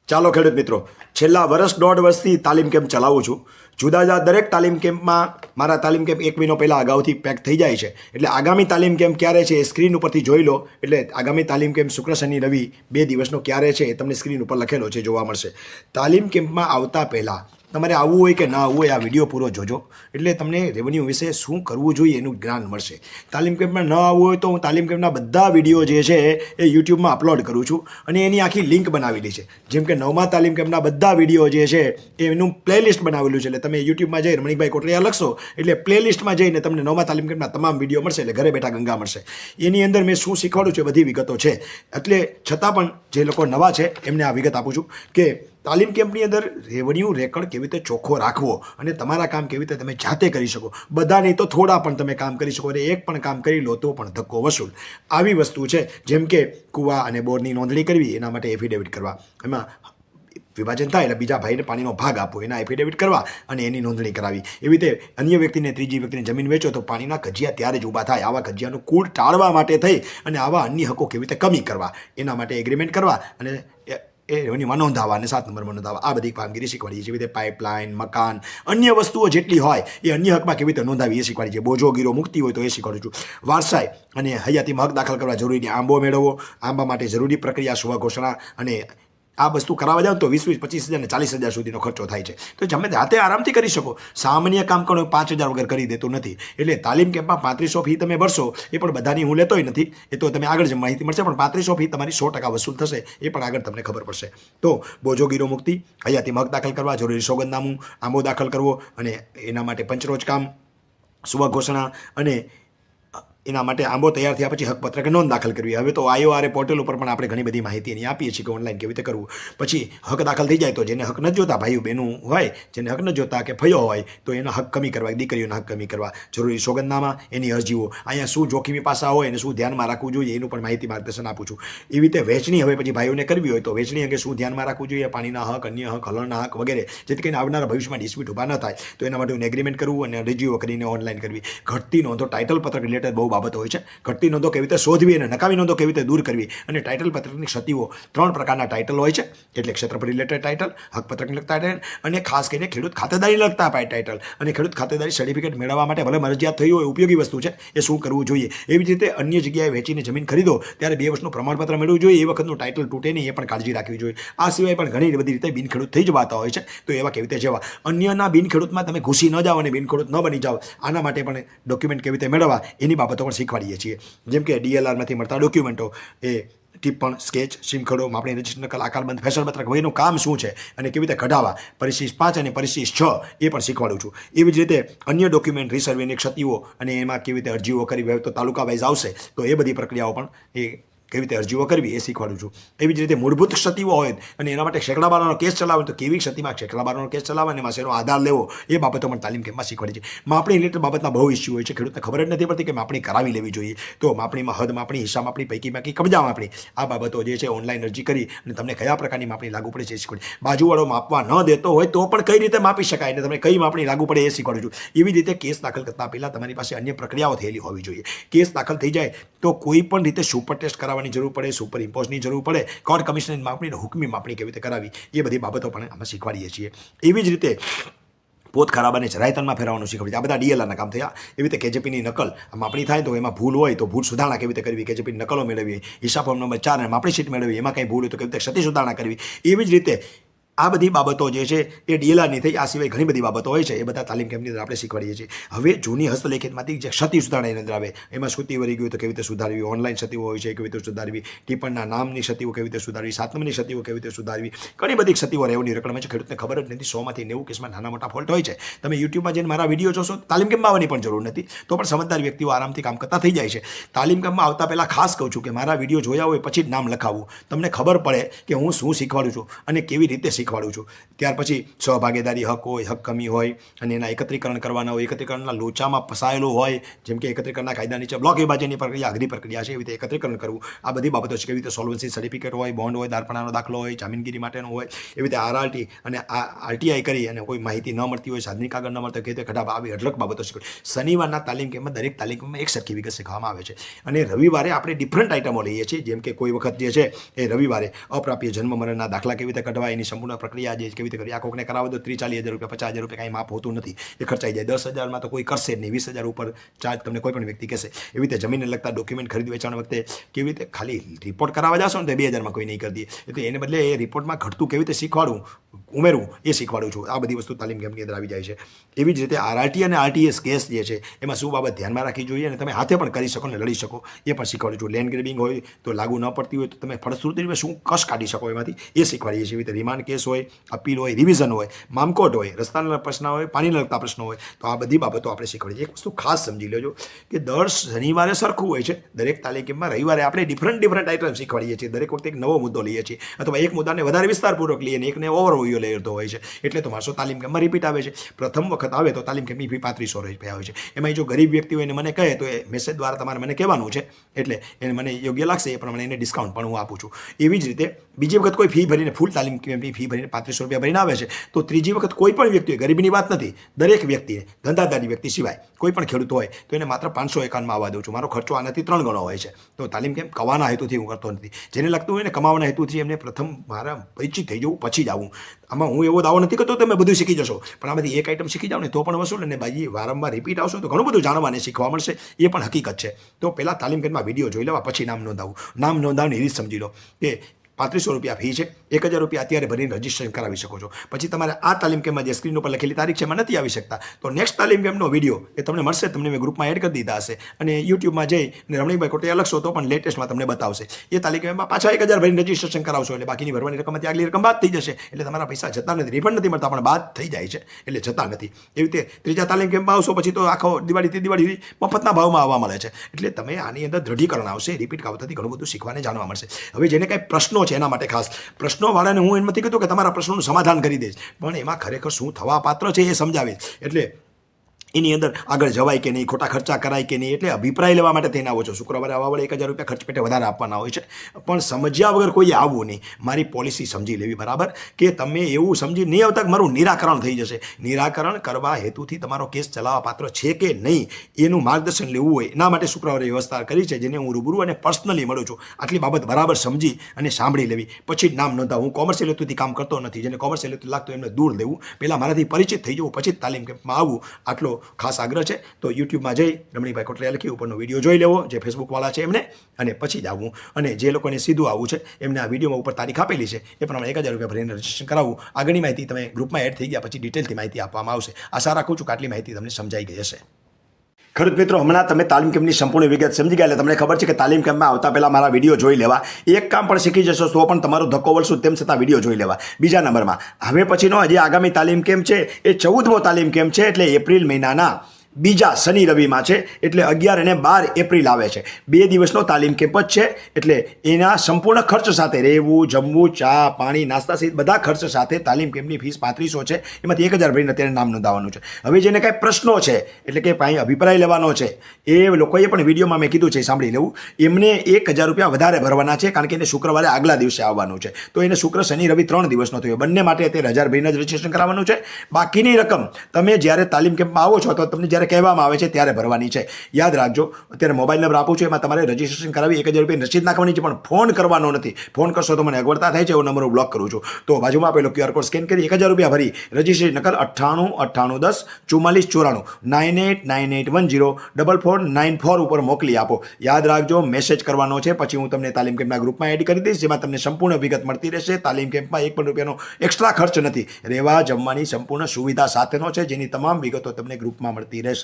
ચાલો ખેડૂત મિત્રો, છેલ્લા વર્ષ દોઢ વર્ષથી તાલીમ કેમ્પ ચલાવું છું. જુદા જુદા દરેક તાલીમ કેમ્પમાં મારા તાલીમ કેમ્પ 1 મહિનો પહેલાં અગાઉથી પેક થઈ જાય છે. એટલે આગામી તાલીમ કેમ્પ ક્યારે છે એ સ્ક્રીન ઉપરથી જોઈ લો. એટલે આગામી તાલીમ કેમ્પ શુક્ર શનિ રવિ 2 દિવસનો ક્યારે છે એ તમને સ્ક્રીન ઉપર લખેલો છે, જોવા મળશે. તાલીમ કેમ્પમાં આવતા પહેલાં તમારે આવવું હોય કે ના આવવું હોય, આ વિડીયો પૂરો જોજો. એટલે તમને રેવન્યુ વિશે શું કરવું જોઈએ એનું જ્ઞાન મળશે. તાલીમ કેમ્પમાં ન આવવું હોય તો હું તાલીમ કેમ્પના બધા વિડીયો જે છે એ યુટ્યુબમાં અપલોડ કરું છું અને એની આખી લિંક બનાવેલી છે. જેમ કે 9મા તાલીમ કેમ્પના બધા વિડીયો જે છે એનું પ્લેલિસ્ટ બનાવેલું છે. એટલે તમે યુટ્યુબમાં જઈ રમણીકભાઈ કોટરિયા લખશો એટલે પ્લેલિસ્ટમાં જઈને તમને 9મા તાલીમ કેમ્પના તમામ વિડીયો મળશે. એટલે ઘરે બેઠા ગંગા મળશે. એની અંદર મેં શું શીખવાડું છું બધી વિગતો છે. એટલે છતાં પણ જે લોકો નવા છે એમને આ વિગત આપું છું કે તાલીમ કેમ્પની અંદર રેવન્યુ રેકર્ડ કેવી રીતે ચોખ્ખો રાખવો અને તમારા કામ કેવી રીતે તમે જાતે કરી શકો. બધા નહીં તો થોડા પણ તમે કામ કરી શકો. અને એક પણ કામ કરી લો તો પણ ધક્કો વસૂલ, આવી વસ્તુ છે. જેમ કે કૂવા અને બોરની નોંધણી કરવી, એના માટે એફિડેવિટ કરવા. એમાં વિભાજન થાય એટલે બીજા ભાઈને પાણીનો ભાગ આપવો, એના એફિડેવિટ કરવા અને એની નોંધણી કરાવી. એવી રીતે અન્ય વ્યક્તિને, ત્રીજી વ્યક્તિને જમીન વેચો તો પાણીના કજિયા ત્યારે જ ઊભા થાય. આવા કજિયાનું કુળ ટાળવા માટે થઈ અને આવા અન્ય હકો કેવી રીતે કમી કરવા, એના માટે એગ્રીમેન્ટ કરવા અને એ રેવન્યુમાં નોંધાવા અને 7 નંબરમાં નોંધાવા. આ બધી કામગીરી શીખવાડીએ છીએ. જેવી રીતે પાઇપલાઇન, મકાન, અન્ય વસ્તુઓ જેટલી હોય એ અન્ય હકમાં કેવી રીતે નોંધાવી એ શીખવાડીએ છીએ. બોજો ગીરો મુક્તિ હોય તો એ શીખવાડું છું. વારસાઈ અને હયાતીમાં હક દાખલ કરવા જરૂરી આંબો મેળવવો, આંબા માટે જરૂરી પ્રક્રિયા, સ્વઘોષણા અને આ વસ્તુ કરાવવા જાવ તો 20,000, 25,000 અને 40,000 સુધીનો ખર્ચો થાય છે. તો તમે જાતે આરામથી કરી શકો. સામાન્ય કામ કરો 5,000 વગર કરી દેતું નથી. એટલે તાલીમ કેમ્પમાં 3500 ફી તમે ભરશો, એ પણ બધાની હું લેતોય નથી. એ તો તમે આગળ જ માહિતી મળશે. પણ 3500 ફી તમારી 100% વસૂલ થશે, એ પણ આગળ તમને ખબર પડશે. તો બોજો ગીરો મુક્તિ, હયાતીમાં હક દાખલ કરવા, જરૂરી સોગંદનામું, આંબો દાખલ કરવો અને એના માટે પંચરોજ કામ, સ્વઘોષણા અને એના માટે આંબો તૈયાર થયા પછી હકપત્રક નોંધ દાખલ કરવી. હવે તો IORA પોર્ટલ ઉપર પણ આપણે ઘણી બધી માહિતી એની આપીએ છીએ કે ઓનલાઈન કેવી રીતે કરવું. પછી હક દાખલ થઈ જાય તો જેને હક નથી જોતા, ભાઈઓ બહેનું હોય જેને હક નથી જોતા કે ફયો હોય તો એના હક કમી કરવા, દીકરીઓના હક કમી કરવા, જરૂરી સોગંદનામા, એની અરજીઓ, અહીંયા શું જોખમી પાસા હોય અને શું ધ્યાનમાં રાખવું જોઈએ એનું પણ માહિતી માર્ગદર્શન આપું છું. એવી રીતે વહેંચણી હવે પછી ભાઈઓને કરવી હોય તો વહેંચણી અંગે શું ધ્યાનમાં રાખવું જોઈએ, પાણીના હક, અન્ય હક, હલણના હક વગેરે, જેથી કરીને આવનારા ભવિષ્યમાં ડિસ્પ્યુટ ઊભા ન થાય. તો એના માટે એગ્રીમેન્ટ કરવું અને અરજીઓ કરીને ઓનલાઈન કરવી. ઘટતી નોંધો, ટાઇટલ પત્રક રિલેટેડ બહુ બાબતો હોય છે. ઘટતી નોંધો કેવી રીતે શોધવી અને નકામી નોંધો કેવી રીતે દૂર કરવી. અને ટાઇટલ પત્રકની ક્ષતિઓ 3 પ્રકારના ટાઇટલ હોય છે. એટલે ક્ષેત્રફળ રિલેટેડ ટાઇટલ, હકપત્રકને લગતા ટાઇટલ અને ખાસ કરીને ખેડૂત ખાતેદારી લગતા ટાઇટલ. અને ખેડૂત ખાતેદારી સર્ટિફિકેટ મેળવવા માટે ભલે મરજિયાત થઈ હોય, ઉપયોગી વસ્તુ છે, એ શું કરવું જોઈએ. એવી જ રીતે અન્ય જગ્યાએ વેચીને જમીન ખરીદો ત્યારે 2 વર્ષનું પ્રમાણપત્ર મેળવવું જોઈએ. એ વખતનું ટાઇટલ તૂટે નહીં એ પણ કાળજી રાખવી જોઈએ. આ સિવાય પણ ઘણી બધી રીતે બિનખેડૂત થઈ જવાતા હોય છે. તો એવા કેવી રીતે જવા, અન્યના બિનખેડૂતમાં તમે ઘૂસી ન જાઓ અને બિનખેડૂત ન બની જાઓ, આના માટે પણ ડોક્યુમેન્ટ કેવી રીતે મેળવવા એની બાબતો પણ શીખવાડીએ છીએ. જેમ કે DLRમાંથી મળતા ડોક્યુમેન્ટો, એ ટિપ્પણ, સ્કેચ, સીમખડો, માપણી રજિસ્ટર નકલ, આકારબંધ, ફેશન પત્રક વગેરેનું કામ શું છે અને કેવી રીતે કઢાવવા, પરિશિષ્ટ 5 અને પરિશિષ્ટ 6 એ પણ શીખવાડું છું. એવી જ રીતે અન્ય ડોક્યુમેન્ટ, રિસર્વેની ક્ષતિઓ અને એમાં કેવી રીતે અરજીઓ કરવી હોય તો તાલુકા વાઇઝ આવશે તો એ બધી પ્રક્રિયાઓ પણ એ કેવી રીતે અરજીઓ કરવી એ શીખવાડું છું. એવી જ રીતે મૂળભૂત ક્ષતિઓ હોય અને એના માટે શેકડાબારોનો કેસ ચલાવે તો કેવી ક્ષતિમાં શેકડાબારોનો કેસ ચલાવવા અને એમાં શેનો આધાર લેવો એ બાબતો પણ તાલીમ કેમ્પમાં શીખવાડી છે. માપણી રિલેટેડ બાબતના બહુ ઇસ્યુ હોય છે. ખેડૂતને ખબર જ નથી પડતી કે માપણી કરાવી લેવી જોઈએ. તો માપણીમાં હદ માપણી, હિસ્સા માપણી, પૈકી માપણી, કબજા માપણી, આ બાબતો જે છે ઓનલાઈન અરજી કરી અને તમને કયા પ્રકારની માપણી લાગુ પડે છે એ શીખવાડી. બાજુવાળો માપવા ન દેતો હોય તો પણ કઈ રીતે માપી શકાય અને તમને કઈ માપણી લાગુ પડે એ શીખવાડું છું. એવી રીતે કેસ દાખલ કરતાં પહેલાં તમારી પાસે અન્ય પ્રક્રિયાઓ થયેલી હોવી જોઈએ. કેસ દાખલ થઈ જાય તો કોઈ પણ રીતે સુપર ટેસ્ટ કરાવવાની જરૂર પડે, સુપર ઇમ્પોઝની જરૂર પડે, કોર્ટ કમિશનરની માપણી અને હુકમી માપણી કેવી રીતે કરાવી એ બધી બાબતો પણ આમાં શીખવાડીએ છીએ. એવી જ રીતે પોત ખરાબ અને જરાયતનમાં ફેરવવાનું શીખવાડીએ. આ બધા DLRના કામ થયા. એવી રીતે KJPની નકલ માપણી થાય તો એમાં ભૂલ હોય તો ભૂલ સુધારણા કેવી રીતે કરવી, KJPની નકલો મેળવવી, હિસાબ ફોર્મ નંબર 4 અને માપણી શીટ મેળવવી, એમાં કંઈ ભૂલ હોય તો કેવી રીતે ક્ષતિ સુધારણા કરવી. એવી જ રીતે આ બધી બાબતો જે છે એ DLRની થઈ. આ સિવાય ઘણી બધી બાબતો હોય છે, એ બધા તાલીમ કેમ્પની અંદર આપણે શીખવાડીએ છીએ. હવે જૂની હસ્તલેખિતમાંથી જે ક્ષતિ સુધારણાની અંદર આવે એમાં ક્ષતિ વળી ગયું તો કેવી રીતે સુધારવી, ઓનલાઈન ક્ષતિઓ હોય છે કેવી રીતે સુધારવી, ટિપ્પણના નામની ક્ષતિઓ કેવી રીતે સુધારવી, 7 નંબરની ક્ષતિઓ કેવી રીતે સુધારવી, ઘણી બધી ક્ષતિઓ રેવન્યુ રેકર્ડમાં છે. ખેડૂતને ખબર જ નથી. 100માંથી 90 કેસમાં નાના મોટા ફોલ્ટ હોય છે. તમે યુટ્યુબમાં જઈને મારા વિડીયો જોશો, તાલીમ કેમ્પમાં આવવાની પણ જરૂર નથી, તો પણ સમજદાર વ્યક્તિઓ આરામથી કામ કરતા થઈ જાય છે. તાલીમ કેમ્પમાં આવતા પહેલાં ખાસ કહું છું કે મારા વિડીયો જોયા હોય પછી જ નામ લખાવવું. તમને ખબર પડે કે હું શું શીખવાડું છું અને કેવી રીતે શીખવાડું શીખવાડું છું. ત્યાર પછી સહભાગીદારી હક હોય, હક કમી હોય અને એના એકત્રીકરણ કરવાના હોય, એકત્રીકરણના લોચામાં ફસાયેલું હોય, જેમ કે એકત્રીકરણના કાયદા નીચે બ્લોક વિભાજનની પ્રક્રિયા અઘરી પ્રક્રિયા છે, એવી રીતે એકત્રીકરણ કરવું. આ બધી બાબતો છે. કેવી રીતે સોલ્વન્સી સર્ટિફિકેટ હોય, બોન્ડ હોય, દારપણાનો દાખલો હોય, જામીનગીરી માટેનો હોય, એવી રીતે આરઆરટી અને આરટીઆઈ કરી અને કોઈ માહિતી ન મળતી હોય, સાધનિક કાગળ ન મળતો, કેવી રીતે ઘટા આવી અઢળક બાબતો શીખવી. શનિવારના તાલીમ કેમ્પમાં દરેક તાલીમ કેમ્પમાં એક સરખી વિગત શીખવામાં આવે છે. અને રવિવારે આપણે ડિફરન્ટ આઇટમો લઈએ છીએ. જેમ કે કોઈ વખત જે છે એ રવિવારે અપ્રાપ્ય જન્મ મરણના દાખલા કેવી રીતે કઢવાય, એની સંપૂર્ણ પ્રક્રિયા જે કેવી રીતે કરી. આ કોકને કરાવો તો 30-40 હજાર રૂપિયા, 50,000 રૂપિયા કાંઈ માફ હોતું નથી, એ ખર્ચાઈ જાય. 10,000માં તો કોઈ કરશે જ નહીં, 20,000 ઉપર ચાર્જ તમને કોઈ પણ વ્યક્તિ કહેશે. એવી રીતે જમીનને લગતા ડોક્યુમેન્ટ ખરીદ વેચાણ વખતે કેવી રીતે ખાલી રિપોર્ટ કરાવવા જશો ને તો 2,000માં કોઈ નહીં કરી દે. એટલે એને બદલે એ રિપોર્ટમાં ઘટતું કેવી રીતે શીખવાડવું, ઉમેરવું, એ શીખવાડું છું. આ બધી વસ્તુ તાલીમ કેમ્પની અંદર આવી જાય છે. એવી જ રીતે આરઆરટી અને આરટીએસ કેસ જે છે એમાં શું બાબત ધ્યાનમાં રાખવી જોઈએ અને તમે હાથે પણ કરી શકો ને લડી શકો, એ પણ શીખવાડું છું. લેન્ડ ગ્રેબિંગ હોય તો લાગુ ન પડતી હોય તો તમે ફળશ્રુતિ શું કશ કાઢી શકો એમાંથી, એ શીખવાડીએ છીએ. એવી રીતે રિમાન્ડ કેસ હોય, અપીલ હોય, રિવિઝન હોય, મામકોટ હોય, રસ્તાના પ્રશ્ન હોય, પાણીના લગતા પ્રશ્નો હોય, તો આ બધી બાબતો આપણે શીખવાડીએ. એક વસ્તુ ખાસ સમજી લેજો કે દર શનિવારે સરખું હોય છે દરેક તાલીમ કેમ્પમાં. રવિવારે આપણે ડિફરન્ટ આઇટમ શીખવાડીએ છીએ. દરેક વખતે એક નવો મુદ્દો લઈએ છીએ અથવા એક મુદ્દાને વધારે વિસ્તારપૂર્વક લઈએ અને એકને ઓવરવ્યુ લેતો હોય છે. એટલે તો માણસો તાલીમ કેમ્પમાં રિપીટ આવે છે. પ્રથમ વખત આવે તો તાલીમ કેમ્પની ફી 3500 રૂપિયા હોય છે. એમાં જો ગરીબ વ્યક્તિ હોય ને મને કહે તો એ મેસેજ દ્વારા તમારે મને કહેવાનું છે, એટલે એને મને યોગ્ય લાગશે એ પ્રમાણે એને ડિસ્કાઉન્ટ પણ હું આપું છું. એવી જ રીતે બીજી વખત કોઈ ફી ભરીને ફૂલ તાલીમ કેમ્પની ફી ભરીને 3500 રૂપિયા ભરીને આવે છે તો ત્રીજી વખત કોઈ પણ વ્યક્તિ, ગરીબીની વાત નથી, દરેક વ્યક્તિને, ધંધાદારી વ્યક્તિ સિવાય કોઈ પણ ખેડૂત હોય તો એને માત્ર 551માં આવવા દઉં છું. મારો ખર્ચો આનાથી 3 ગણો હોય છે. તો તાલીમ કેમ્પ કમાવાના હેતુથી હું કરતો નથી. જેને લગતું હોય ને કમાવાના હેતુથી એમને પ્રથમ મારા પરિચિત થઈ જવું, પછી જ આવું. આમાં હું એવો દાવો નથી કરતો તમે બધું શીખી જશો, પણ આમાંથી એક આઇટમ શીખી જાઓ ને તો પણ વસૂલ, અને બાજી વારંવાર રિપીટ આવશો તો ઘણું બધું જાણવા અને શીખવા મળશે. એ પણ હકીકત છે. તો પહેલાં તાલીમ કેમ્પમાં વિડીયો જોઈ લેવા, પછી નામ નોંધાવું. નામ નોંધાવવાની રીત સમજી લો કે 3500 રૂપિયા ફી છે, 1000 રૂપિયા અત્યારે ભરીને રજીસ્ટ્રેશન કરાવી શકો છો. પછી તમારે આ તાલીમ કેમ્પમાં જે સ્ક્રીન ઉપર લખેલી તારીખ છે એમાં નથી આવી શકતા તો નેક્સ્ટ તાલીમ કેમ્પનો વિડીયો એ તમને મળશે. તમને મેં ગ્રુપમાં એડ કરી દીધા હશે અને યુટ્યુબમાં જઈ અને રમણીકભાઈ કોટિયા લખશો તો પણ લેટેસ્ટમાં તમને બતાવશે. એ તાલીમ કેમ્પમાં પાછા 1000 ભરીને રજીસ્ટ્રેશન કરાવશો એટલે બાકીની ભરવાની રકમમાંથી આગલી રકમ બાદ થઈ જશે. એટલે તમારા પૈસા જતા નથી, રિફંડ નથી મળતા, પણ બાદ થઈ જાય છે, એટલે જતા નથી. એવી રીતે ત્રીજા તાલીમ કેમ્પમાં આવશો પછી તો આખો દિવાળી મફતના ભાવમાં આવવા મળે છે. એટલે તમે આની અંદર દૃઢીકરણ આવશે, રિપીટ આવવાથી ઘણું બધું શીખવાને જાણવા મળશે. હવે જેને કાંઈ પ્રશ્નો છે એના માટે ખાસ પ્રશ્નોવાળાને હું એમ નથી કહેતો કે તમારા પ્રશ્નોનું સમાધાન કરી દઈશ, પણ એમાં ખરેખર શું થવા પાત્ર છે એ સમજાવીશ. એટલે એની અંદર આગળ જવાય કે નહીં, ખોટા ખર્ચા કરાય કે નહીં, એટલે અભિપ્રાય લેવા માટે થઈને આવો છો. શુક્રવારે આવવા વડે 1000 રૂપિયા ખર્ચ પેટે વધારે આપવાના હોય છે, પણ સમજ્યા વગર કોઈએ આવવું નહીં. મારી પોલિસી સમજી લેવી, બરાબર, કે તમે એવું સમજી નહીં આવતા કે મારું નિરાકરણ થઈ જશે. નિરાકરણ કરવા હેતુથી તમારો કેસ ચલાવવા પાત્ર છે કે નહીં એનું માર્ગદર્શન લેવું હોય, એના માટે શુક્રવારે વ્યવસ્થા કરી છે, જેને હું રૂબરૂ અને પર્સનલી મળું છું. આટલી બાબત બરાબર સમજી અને સાંભળી લેવી, પછી જ નામ નોંધાવું. હું કોમર્શિયલ હેતુથી કામ કરતો નથી. જેને કોમર્શિયલ હેતુ લાગતું એમને દૂર લેવું, પહેલાં મારાથી પરિચિત થઈ જવું, પછી જ તાલીમ કેમ્પમાં આવવું. આટલો ખાસ આગ્રહ છે. તો યુટ્યુબમાં જઈ રમણીકભાઈ કોટલિયા લખી ઉપરનો વિડીયો જોઈ લેવો, જે ફેસબુકવાળા છે એમને, અને પછી જ આવવું. અને જે લોકોને સીધું આવવું છે એમને આ વિડીયોમાં ઉપર તારીખ આપેલી છે એ પ્રમાણે 1000 રૂપિયા ભરીને રજીસ્ટ્રેશન કરાવવું. આગળની માહિતી તમે ગ્રુપમાં એડ થઈ ગયા પછી ડિટેલથી માહિતી આપવામાં આવશે. આશા રાખું છું કે આટલી માહિતી તમને સમજાઈ ગઈ હશે. ખેડૂત મિત્રો, હમણાં તમે તાલીમ કેમ્પની સંપૂર્ણ વિગત સમજી ગયા એટલે તમને ખબર છે કે તાલીમ કેમ્પમાં આવતા પહેલાં મારા વિડીયો જોઈ લેવા. એક કામ પણ શીખી જશો તો પણ તમારો ધક્કો વળશું તેમ છતાં વિડીયો જોઈ લેવા. બીજા નંબરમાં હવે પછીનો હજી આગામી તાલીમ કેમ્પ છે એ 14મો તાલીમ કેમ્પ છે, એટલે એપ્રિલ મહિનાના બીજા શનિ રવિમાં છે, એટલે 11 અને 12 એપ્રિલ આવે છે. 2 દિવસનો તાલીમ કેમ્પ જ છે. એટલે એના સંપૂર્ણ ખર્ચ સાથે રહેવું, જમવું, ચા પાણી, નાસ્તા સહિત બધા ખર્ચ સાથે તાલીમ કેમ્પની ફીસ 3500 છે. એમાંથી 1000 ભરીને અત્યારે નામ નોંધાવવાનું છે. હવે જેને કાંઈ પ્રશ્નો છે, એટલે કે કાંઈ અભિપ્રાય લેવાનો છે, એ લોકોએ પણ વિડીયોમાં મેં કીધું છે સાંભળી લેવું. એમને 1000 રૂપિયા વધારે ભરવાના છે, કારણ કે એને શુક્રવારે આગલા દિવસે આવવાનું છે. તો એને શુક્ર શનિ રવિ 3 દિવસનો થયો. બંને માટે અત્યારે 1000 ભરીને જ રજીસ્ટ્રેશન કરાવવાનું છે. બાકીની રકમ તમે જ્યારે તાલીમ કેમ્પમાં આવો છો તો તમને જ્યારે કહેવામાં આવે છે ત્યારે ભરવાની છે. યાદ રાખજો, અત્યારે મોબાઈલ નંબર આપું છું, એમાં તમારે રજીસ્ટ્રેશન કરાવી 1000 રૂપિયા રસીદ નાખવાની છે, પણ ફોન કરવાનો નથી. ફોન કરશો તો મને અગવડતા થાય છે, એવો નંબર હું બ્લોક કરું છું. તો બાજુમાં આપેલો QR કોડ સ્કેન કરી 1000 રૂપિયા ભરી રજીસ્ટ્રેશન નકલ 98 98 10 44 94 98 10 4494 ઉપર મોકલી આપો. યાદ રાખજો, મેસેજ કરવાનો છે, પછી હું તમને તાલીમ કેમ્પના ગ્રુપમાં એડ કરી દઈશ, જેમાં તમને સંપૂર્ણ વિગત મળતી રહેશે. તાલીમ કેમ્પમાં 1 પણ રૂપિયાનો એક્સ્ટ્રા ખર્ચ નથી. રહેવા જમવાની સંપૂર્ણ સુવિધા સાથેનો છે, જેની તમામ વિગતો તમને ગ્રુપમાં મળતી રહેશે.